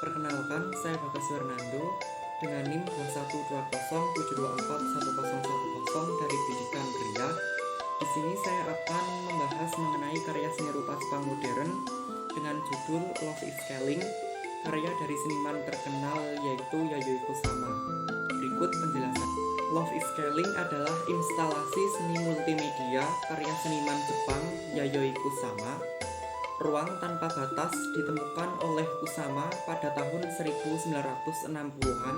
Perkenalkan, saya Bagas Fernando dengan NIM 21207241010 dari Bidikan Pria. Di sini saya akan membahas mengenai karya seni rupa Jepang modern dengan judul Love is Killing, karya dari seniman terkenal yaitu Yayoi Kusama. Berikut penjelasan. Love is Killing adalah instalasi seni multimedia karya seniman Jepang Yayoi Kusama. Ruang tanpa batas ditemukan oleh Kusama pada tahun 1960-an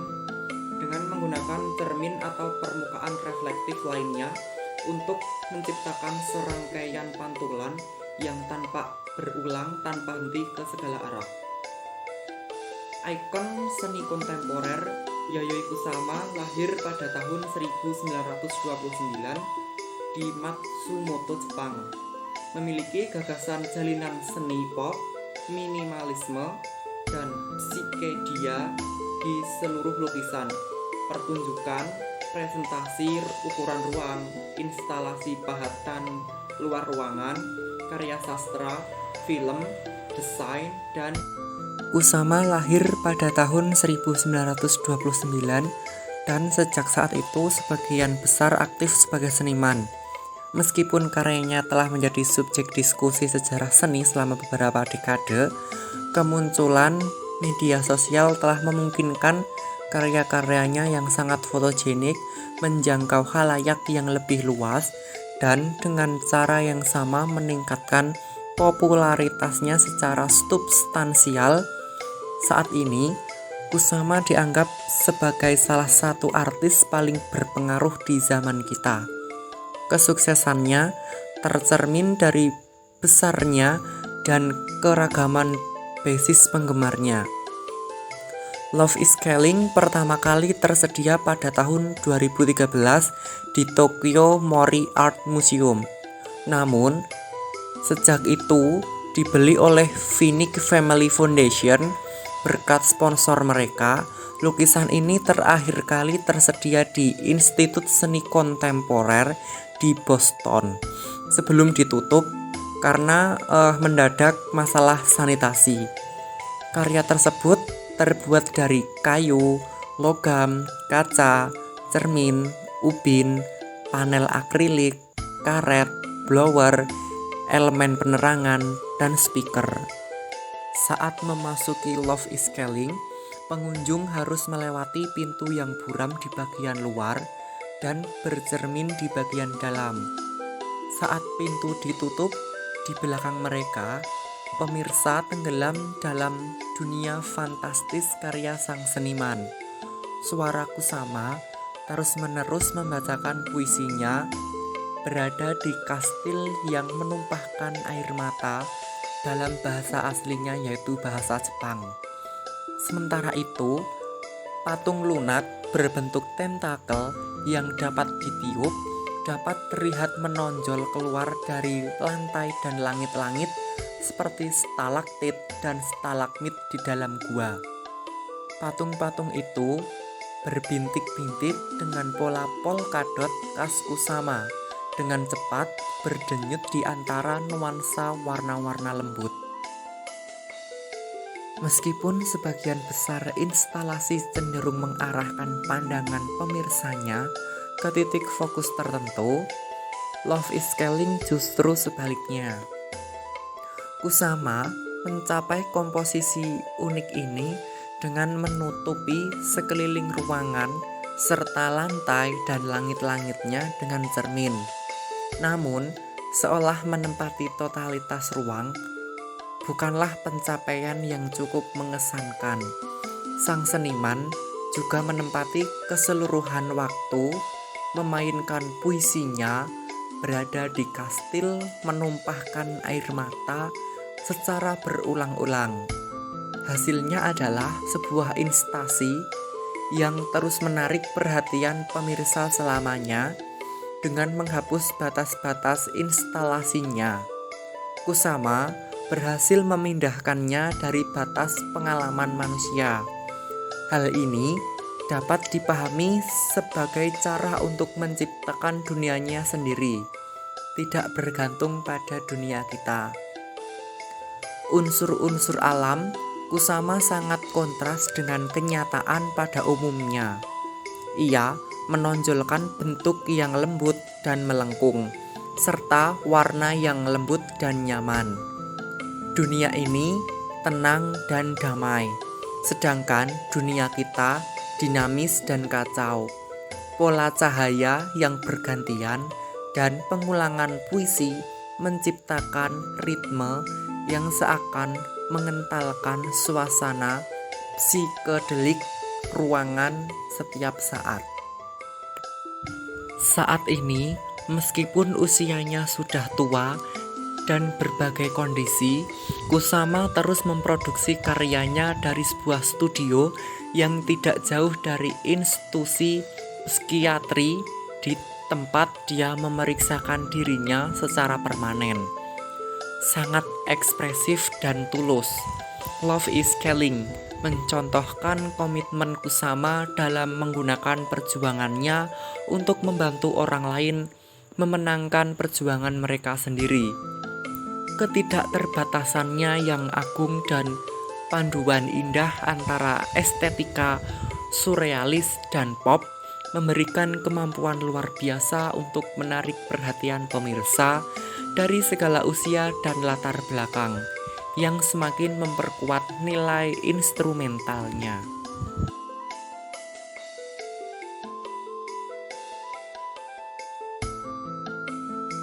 dengan menggunakan cermin atau permukaan reflektif lainnya untuk menciptakan serangkaian pantulan yang tampak berulang tanpa henti ke segala arah. Ikon seni kontemporer Yayoi Kusama lahir pada tahun 1929 di Matsumoto, Jepang. Memiliki gagasan jalinan seni pop, minimalisme, dan psikedelia di seluruh lukisan, pertunjukan, presentasi ukuran ruang, instalasi pahatan luar ruangan, karya sastra, film, desain, dan Kusama lahir pada tahun 1929 dan sejak saat itu sebagian besar aktif sebagai seniman. Meskipun karyanya telah menjadi subjek diskusi sejarah seni selama beberapa dekade, kemunculan media sosial telah memungkinkan karya-karyanya yang sangat fotogenik menjangkau khalayak yang lebih luas dan dengan cara yang sama meningkatkan popularitasnya secara substansial. Saat ini, Kusama dianggap sebagai salah satu artis paling berpengaruh di zaman kita. Kesuksesannya tercermin dari besarnya dan keragaman basis penggemarnya. Love is Killing pertama kali tersedia pada tahun 2013 di Tokyo Mori Art Museum. Namun, sejak itu dibeli oleh Phoenix Family Foundation berkat sponsor mereka. Lukisan ini terakhir kali tersedia di Institut Seni Kontemporer di Boston sebelum ditutup karena mendadak masalah sanitasi. Karya tersebut terbuat dari kayu, logam, kaca, cermin, ubin, panel akrilik, karet, blower, elemen penerangan, dan speaker. Saat memasuki Love is Killing, pengunjung harus melewati pintu yang buram di bagian luar dan bercermin di bagian dalam. Saat pintu ditutup di belakang mereka, pemirsa tenggelam dalam dunia fantastis karya sang seniman. Suara Kusama terus-menerus membacakan puisinya, berada di kastil yang menumpahkan air mata dalam bahasa aslinya yaitu bahasa Jepang. Sementara itu, patung lunat berbentuk tentakel yang dapat ditiup dapat terlihat menonjol keluar dari lantai dan langit-langit seperti stalaktit dan stalagmit di dalam gua. Patung-patung itu berbintik-bintik dengan pola polkadot khas Kusama dengan cepat berdenyut di antara nuansa warna-warna lembut. Meskipun sebagian besar instalasi cenderung mengarahkan pandangan pemirsanya ke titik fokus tertentu, Love is Killing justru sebaliknya. Kusama mencapai komposisi unik ini dengan menutupi sekeliling ruangan serta lantai dan langit-langitnya dengan cermin. Namun, seolah menempati totalitas ruang, bukanlah pencapaian yang cukup mengesankan. Sang seniman juga menempati keseluruhan waktu, memainkan puisinya, berada di kastil, menumpahkan air mata secara berulang-ulang. Hasilnya adalah sebuah instasi yang terus menarik perhatian pemirsa selamanya dengan menghapus batas-batas instalasinya. Kusama berhasil memindahkannya dari batas pengalaman manusia. Hal ini dapat dipahami sebagai cara untuk menciptakan dunianya sendiri, tidak bergantung pada dunia kita. Unsur-unsur alam Kusama sangat kontras dengan kenyataan pada umumnya. Ia menonjolkan bentuk yang lembut dan melengkung, serta warna yang lembut dan nyaman. Dunia ini tenang dan damai, sedangkan dunia kita dinamis dan kacau. Pola cahaya yang bergantian dan pengulangan puisi menciptakan ritme yang seakan mengentalkan suasana psikedelik ruangan setiap saat. Saat ini, meskipun usianya sudah tua dan berbagai kondisi, Kusama terus memproduksi karyanya dari sebuah studio yang tidak jauh dari institusi psikiatri di tempat dia memeriksakan dirinya secara permanen. Sangat ekspresif dan tulus, Love is Killing mencontohkan komitmen Kusama dalam menggunakan perjuangannya untuk membantu orang lain memenangkan perjuangan mereka sendiri. Ketidakterbatasannya yang agung dan panduan indah antara estetika surrealis dan pop memberikan kemampuan luar biasa untuk menarik perhatian pemirsa dari segala usia dan latar belakang, yang semakin memperkuat nilai instrumentalnya.